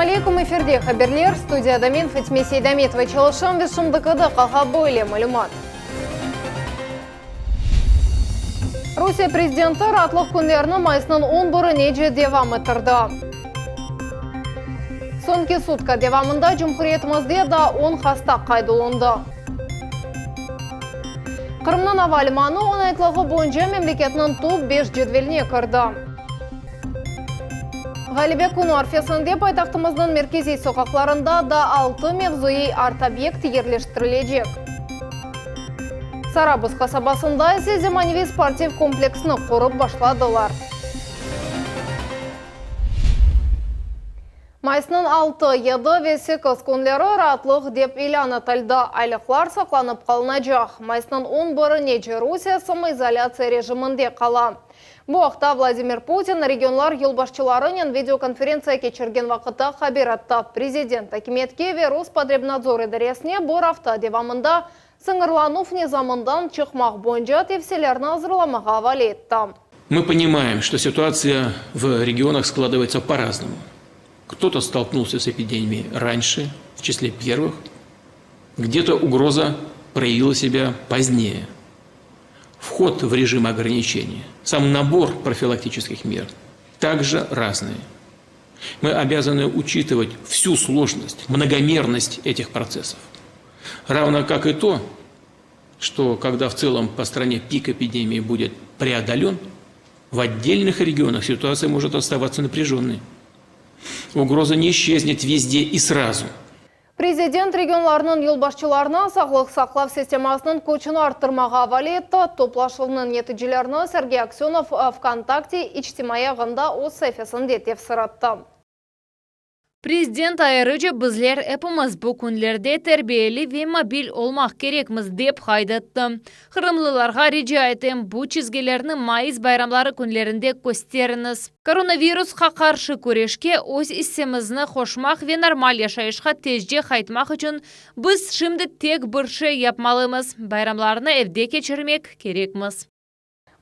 алейкум, эфирде хаберлер, студияда мен Фатиме Сейдаметова чалышам вешімдікіді қалға бойле мәлімат. Русия президенті ратлық күндерінің майсының 10 бұры неже девамы тұрды. Сонки сутка девамында Жұмхуриетімізде да 10 хаста қайдылынды. Қырымның авалиманы 10 айтлығы бойынша мемлекетінің топ 5 жедвеліне кірді. Ғалибек Кунуарфесінде пайтақтымыздың меркези соқақларында да 6 мевзуи арт-объект ерлештірілежек. Сарабыз қасабасында есе Земаневи спортив комплексіні құрып башладылар. Майсының 6-7 весі көскөнлері ратлық деп иланы тәлді айлықлар сақланып қалынажақ. Майсының 10 бұры нече Русия самоизоляция режимінде қала. Бұл вақытта Владимир Путин регионлар елбашчыларының видеоконференция кечерген вақытта хабер атты. Президент Акиметке вирус потребнадзор идаресіне бұл рафта девамында сыңырланув низамындан чықмақ бойынша тепселерін азырламаға вали етті. Мы понимаем, что ситуация в регионах складывается по-разному. Кто-то столкнулся с эпидемией раньше, в числе первых, где-то угроза проявила себя позднее. Вход в режим ограничения, сам набор профилактических мер также разные. Мы обязаны учитывать всю сложность, многомерность этих процессов. Равно как и то, что когда в целом по стране пик эпидемии будет преодолен, в отдельных регионах ситуация может оставаться напряженной. Угроза не исчезнет везде и сразу. Президент регионларының елбашчыларына сақлық сақлав системасының көчіні арттырмаға вали етті. Топлашылының нәтижелеріне Сергей Аксенов ВКонтакте ичтимаяғында өз сәйфесінде тефсіратты. Президент айырыжы бізлер әпіміз бұл күнлерде тәрбиелі ве мобиль олмақ керекміз деп қайдатты. Қырымлыларға режа айтым бұл чизгелерінің майыз байрамлары күнлерінде көстеріңіз. Коронавирусқа қаршы көрешке өз иссемізні қошмақ ве нормаль яшайышқа тежде қайтмақ үшін біз шымды тек бірші япмалымыз. Байрамларыны evде кечірмек керекміз.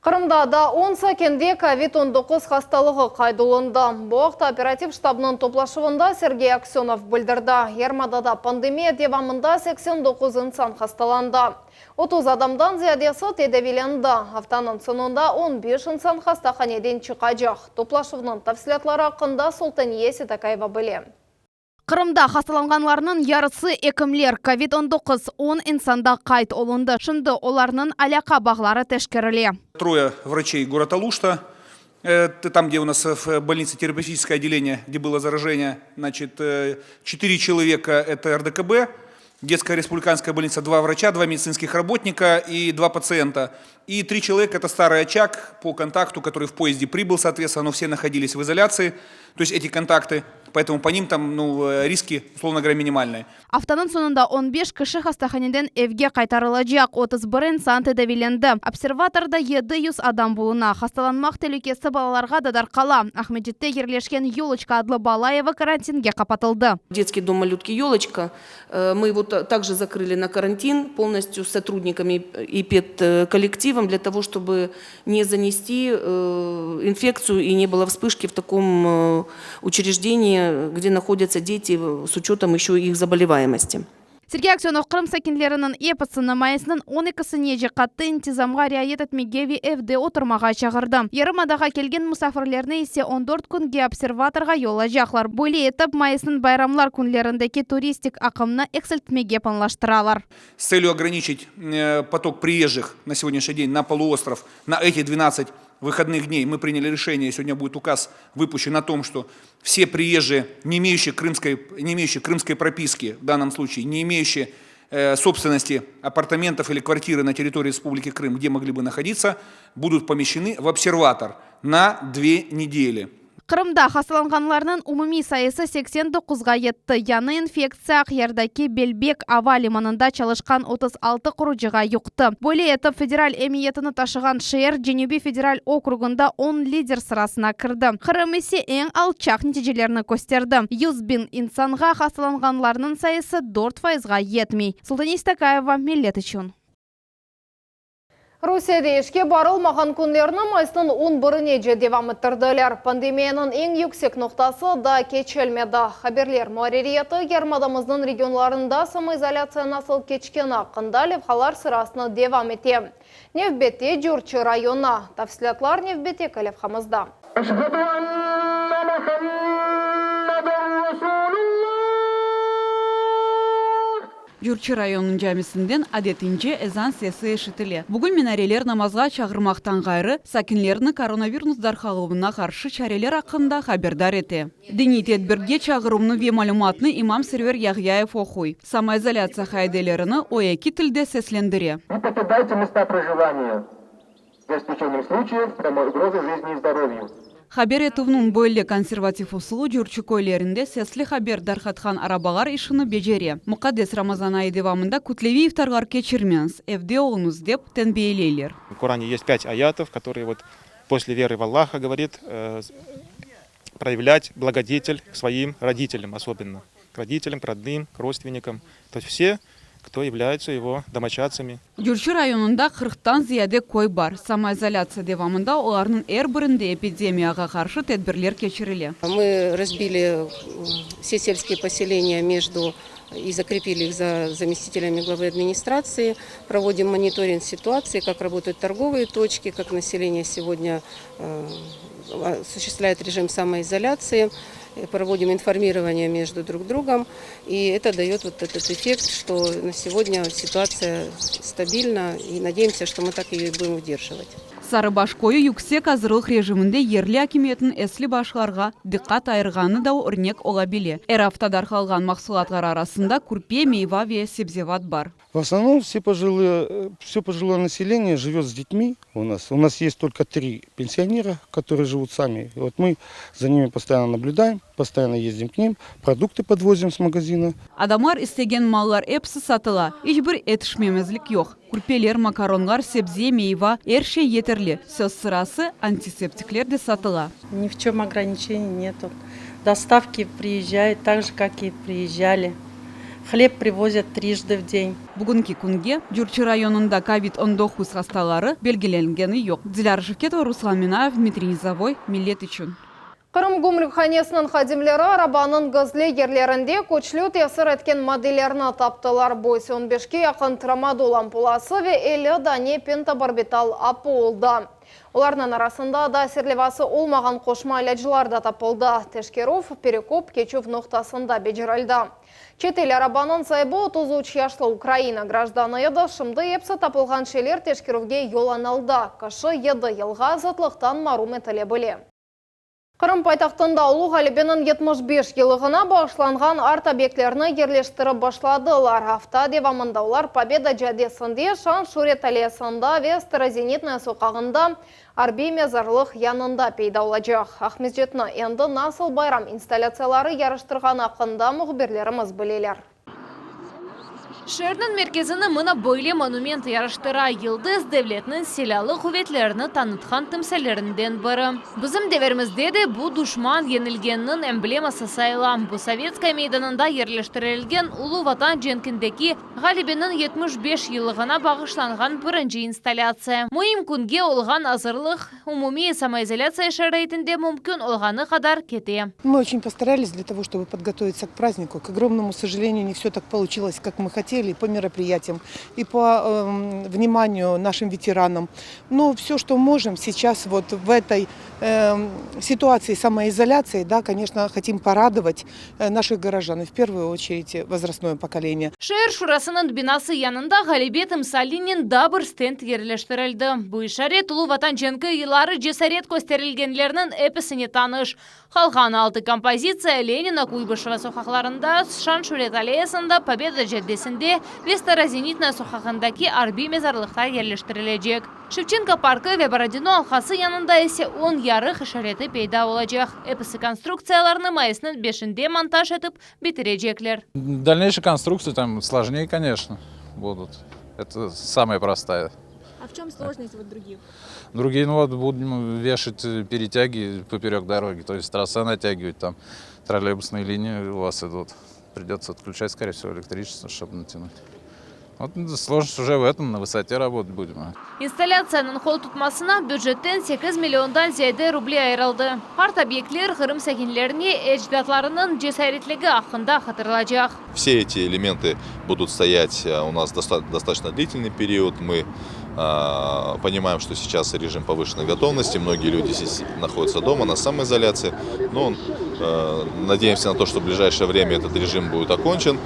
Қырымда да 10 сәкенде COVID-19 хасталығы қайдылынды. Бұқта оператив штабының топлашуында Сергей Аксенов білдірді. Ермадада пандемия девамында 89 инсан хасталанды. 30 адамдан зиядесі тедевиленді. Афтаның сонында 15 инсан хастаханеден чықажақ. Топлашуының тәфсілетлары ақында Солтанье Сетакаева біле. Қырымда хасталанғанларының ярысы экімлер COVID-19 10 инсанда қайт олынды. Шынды оларының аляқа бағлары тәшкеріле. 3 врачей города Алушта, там, где у нас в больнице терапевтическое отделение, где было заражение, значит, 4 человека это РДКБ, детская республиканская больница, 2 врача, 2 медицинских работника и 2 пациента. И 3 человека это старый очаг по контакту, который в поезде прибыл, соответственно, но все находились в изоляции, то есть эти контакты. Поэтому по ним там риски, условно говоря, минимальные. Афтаның сонында 15 кіші хастаханеден евге қайтарылажақ 31 инсан тедевиленді. Обсерваторда 700 адам болуына. Хасталанмақ тәлікесі балаларға дадарқала. Ахмедетте ерлешкен Елочка адлы Балаева карантинге қапатылды. Детский дом малютки Елочка. Мы его также закрыли на карантин полностью с сотрудниками и педколлективом для того, чтобы не занести инфекцию и не было вспышки в таком учреждении, где находятся дети с учетом еще их заболеваемости. Сергей Аксенов Қырым сәкенлерінің епісіні майысының 12-сіне жеқатты интизамға риайет етмегеви evде отырмаға шағырды. Ерімадаға келген мұсафірлеріне есе 14 күнге обсерваторға yola жақлар. Бөлі етіп майысының байрамлар күнлеріндегі туристик ақымны эксельтмеге панлаштыралар. С целью ограничить поток приезжих на сегодняшний день на полуостров на эти 12 выходных дней мы приняли решение, сегодня будет указ выпущен о том, что все приезжие, не имеющие крымской прописки, в данном случае, не имеющие собственности апартаментов или квартиры на территории Республики Крым, где могли бы находиться, будут помещены в обсерватор на 2 недели. Қырымда хасталанғанларының умуми сайысы 89-ға етті. Яны инфекция Қиярдаки Белбек Ава лиманында çalışқан 36 құрыжыға юқты. Бөле етіп федераль эмиетіні ташыған Шер Женеби федераль округында 10 лидер сырасына кірді. Қырым есе ең алчақ нәтижелерін көстерді. 100 bin инсанға хасталанғанларының сайысы 4%-ға етмей. Султания Сетакаева, Миллет үшін. Rusiyada işke barılmagan kunlarını maysının 11-nece devam ettirdiler. Pandemiyanın en yüksek noktası da keçelmedi. Haberler muharriyeti yarmadamızın regionlarında samoizolasiya nasıl keçken hakkında levhalar sırasını devam etti. Nevbeti Jurchi rayonu. Tafsilatlar Nevbeti levhamızda. Jurchi rayonunun cemisinden adetince ezan sesi eşitili. Bugün minareler namazga çağırmaktan gayrı sakinlerini koronavirus darhalığına karşı çareler hakkında haberdar etti. Dini tedbirge çağırımını ve malumatını İmam Server Yahyaev okuy. Samoizolasiya kaidelerini o iki tilde seslendiriyor. Не покидайте места проживания. За исключением случаев прямой угрозы жизни и здоровью. Haber etuğunun böyle konservatif usulü Jurchi koylarında sesli haber darhatkan arabalar işini beceri. Mukaddes Ramazan ayı devamında kutlevi iftarlar geçirmeniz, evde olunuz dep tenbihileyler. В Коране есть 5 аятов, которые вот после веры в Аллаха говорит проявлять благодетель к своим родителям особенно. К родителям, к родным, к родственникам. То есть все, кто являются его домочадцами. Jurchi rayonunda 40'tan ziyade koy var. Samoizolasiya devamında onların her birinde epidemiyaga karşı tedbirler geçirili. Мы разбили все сельские поселения между и закрепили их за заместителями главы администрации. Проводим мониторинг ситуации, как работают торговые точки, как население сегодня осуществляет режим самоизоляции. Проводим информирование между друг другом, и это дает вот этот эффект, что на сегодня ситуация стабильна, и надеемся, что мы так ее и будем удерживать. Sarıbaş koyu yüksek hazırlık rejiminde yerli hakimiyetin esli başlarga dikkat ayırganı da örnek olabilir. Her hafta darhalgan mahsulatlar arasında kurpiye, meyve ve sebzevat var. В основном все пожилое население живет с детьми у нас. У нас есть только 3 пенсионера, которые живут сами. И вот мы за ними постоянно наблюдаем, постоянно ездим к ним, продукты подвозим с магазина. Adamlar istegen mallar hepsi satıla. Hiçbir yetişmemezlik yok. Kurpeler, makaronlar, sebze, meyve, her şey yeterli. Söz sırası antiseptikler de satıla. Ни в чем ограничений нету. Доставки приезжают так же, как и приезжали. Хлеб привозят трижды в день. Bugünkü kunge Jurchi rayonunda COVID-19 hastaları belgelengeni yok. Dilar Jivketova, Ruslan Minaev, Dmitriy Nizavoy, Millet için. Kırım Gümrükhanesi'nin hadimleri arabanın gızlı yerlerinde көчлü tesir etken maddelerini taptılar. Bu 15'ke yakın tramadol ampulası ve 50 dane pentabarbital apı oldu. Onların arasında da serlevası olmagan koşma ilacılar da tapıldı. Teşkerov, Perekop, Keçov noktasında becerildi. Çetel arabanın sahibi 33 yaşlı Ukrayna gражданы еді. Şimdi hepsi tapılgan şeyler Teşkerovге yolanıldı. Kaşı 7 yılға azatlıqtan marum etілебілі. Kırım paytaxtında Ulu Galibinin 75 yılığına bağışlanған art obyektlerini yerleştirip başladılar. Hafta devamında ular Победа Cadesinde, Şan Şuret Aleyasında ve Strazenitnaya sokağında Arbi mezarlıq yanında peyda olacaq. Ahmezjetni endi nasıl bayram installatsiyaları yarıştırған hakkında muhbirlerimiz bileler. Şehirnin merkezini mına böyle monument yarıştıra Yıldız Devletinin silahlı kuvvetlerini tanıtkan timsallerinden biri. Bizim deverimizde de bu düşman yenilgeninin embleması sayılan bu Sovetskay meydanında yerleştirilgen Ulu Vatan cenkindeki Galibinin 75 yılına bağışlanған birinci installatsiya. Muhim kunge olgan hazırlık umumi samoizolasiya şaraitinde mümkün olganı kadar kete. Мы очень постарались для того, чтобы подготовиться к празднику. К огромному сожалению, не все так получилось, как мы хотели. По мероприятиям и по вниманию нашим ветеранам. Но все, что можем сейчас вот в этой ситуации самоизоляции, да, конечно, хотим порадовать наших горожан, и в первую очередь возрастное поколение. Şehir şurasının binası yanında Galibe timsalinin da bir stend yerleştirildi. Bu işaret Ulu Vatan cenki yılları cesaret gösterilgenlerinin episini tanış. Halkan altı kompozitsiya Lenina Kuybышева sokaklarında, Şan Şuret Aleyasında, Победа Caddesinde ve Strazenitnaya sokağındaki Arbi mezarlıkta yerleştirilecek. Şevçenko Parkı ve Borodino Alkası yanında ise 10 yarıq işareti peyda olacak. Episi konstruksiyalarını mayısının 5'inde montaj edip bitirecekler. Дальнейшие конструкции там сложнее, конечно, будут. Это самая простая. А в чем сложность вот других? Другие, ну вот, будем вешать перетяги поперек дороги, то есть трасса натягивать, там троллейбусные линии у вас идут. Придется отключать, скорее всего, электричество, чтобы натянуть. Вот сложность уже в этом, на высоте работать будем. Инсталляцияның қол тұтмасына бюджеттен 8 миллиондан зияде рубль айырылды. Арт объектлер ғырым сәкенлеріне әждатларының жесайретлігі ақында қатырылacak. Все эти элементы будут стоять у нас достаточно длительный период. Мы понимаем, что сейчас режим повышенной готовности. Многие люди здесь находятся дома на самоизоляции. Но надеемся на то, что в ближайшее время этот режим будет окончен.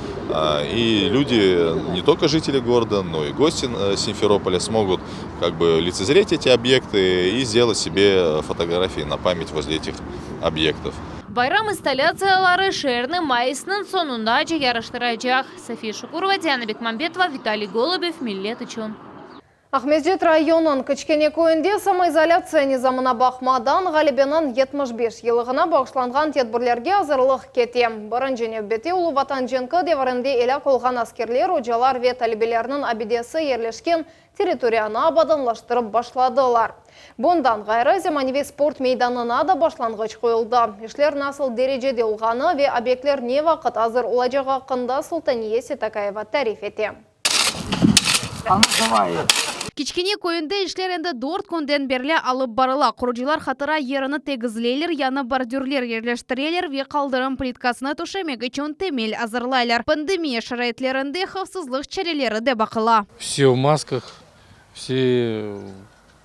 И люди, не только жители города, но и гости Симферополя смогут как бы лицезреть эти объекты и сделать себе фотографии на память возле этих объектов. Байрам инсталляциялары шерны майысының сонunda жарыштырacak. София Шукурова, Диана Бекмамбетова, Виталий Голубев, Миллет Ичон. Ахмездет районын кішкене көйінде самоизоляция низамына бақмадан ғалибенің 75 елығына бағышланған тедбірлерге азырлық кетем. Бұрын және бете ұлы ватан женкі деварынде елі қолған аскерлер, ұжалар ве талибелерінің абидесі ерлешкен территорияны абаданлаштырып башладылар. Бұндан ғайры Земаневи спорт мейданына да башланғыш қойылды. Ишлер насыл дережеде ұлғаны ве объектлер не вақыт азыр ұлажаға қында Султания Сетакаева тариф ете. Кичкене көйінде ишлер енді дорт көнден берле алып барыла. Құрыжылар қатыра еріні тегізлейлер, яны бордюрлер ерлештірелер ве қалдырым плиткасына түшемегі чон темел азырлайлар. Пандемия шарайтлерінде хавсызлық чарелері де бақыла. Все в масках, все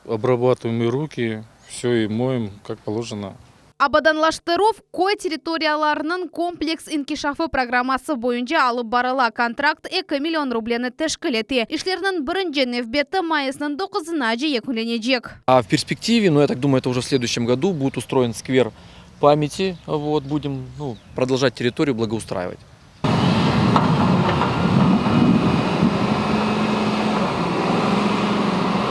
обрабатываем руки, все и моем, как положено. Абаданлаштыров кой территорияларының комплекс инкишафы программасы бойынша алып барыла. Контракт 2 миллион рублені тәшкіл ете. Ишлерінің бірінші нефбеті майысының 9-ына екуленежек. А в перспективе, я так думаю, это уже в следующем году будет устроен сквер памяти. Будем продолжать территорию благоустраивать.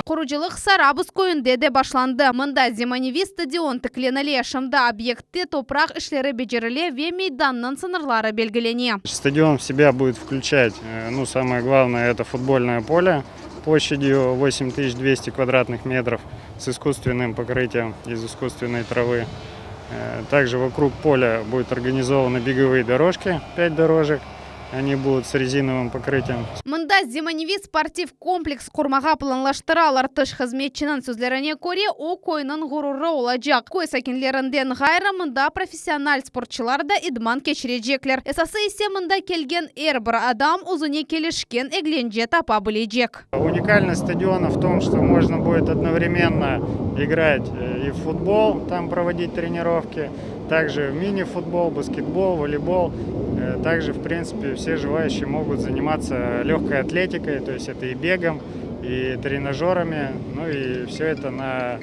Құрыжылық Сарабыз көйінде де башланды. Мында Земаневи стадион тікленіле шымда объектте топрақ ішлері бежеріле ве мейданның сынырлары белгілене. Стадион в себя будет включать, самое главное, это футбольное поле площадью 8200 квадратных метров с искусственным покрытием из искусственной травы. Также вокруг поля будут организованы беговые дорожки, 5 дорожек. Они будут с резиновым покрытием. Мында Земаневи спортив комплекс құрмаға планлаштыралар. Тыш қызметчінің сөзлеріне көре о койның ғұрыры олажақ. Кой сәкенлерінден ғайры мында профессионал спортчылар да идман кешірежеклер. Эсасы есе мында келген әрбір адам ұзыне келешкен әгленже тапа білежек. Уникальность стадиона в том, что можно будет одновременно играть и в футбол, там проводить тренировки, также в мини-футбол, баскетбол, волейбол. Также, в принципе, все желающие могут заниматься легкой атлетикой, то есть это и бегом, и тренажерами, и все это на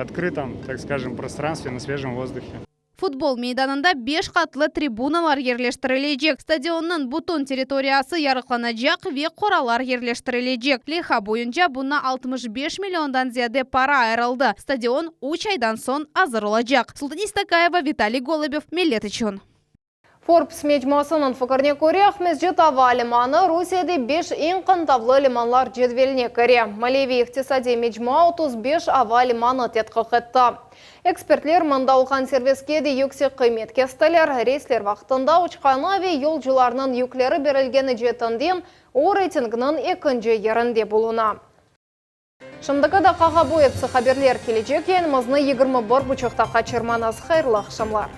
открытом, так скажем, пространстве, на свежем воздухе. Футбол мейданында 5 қатлы трибуналар ерлештірілежек. Стадионның бутон территориясы ярықланажақ ве қоралар ерлештірілежек. Леха бойынша бұна 65 миллиондан зияде пара айырылды. Стадион 3 айдан сон азырылажақ. Султания Сетакаева, Виталий Голубев, Миллет Ичон. Forbes мечмасының фікірне көре Ахмездет ава лиманы Русияде 5 ең қантавлы лиманлар жедвеліне көре. Малеви иқтисади мечма 35 ава лиманы тетқық етті. Экспертлер мында ұлған сервиске де yüksek қимет кестілер. Рейслер вақтында ұчқаны аве yolcularının yüklері берілгені жетінден о рейтингінің екінші ерінде болуна. Шымдықы да қаға бойыпсы қаберлер келечек ең мызны 21 бұчықта қачырманыз қайырлы ақшамлар.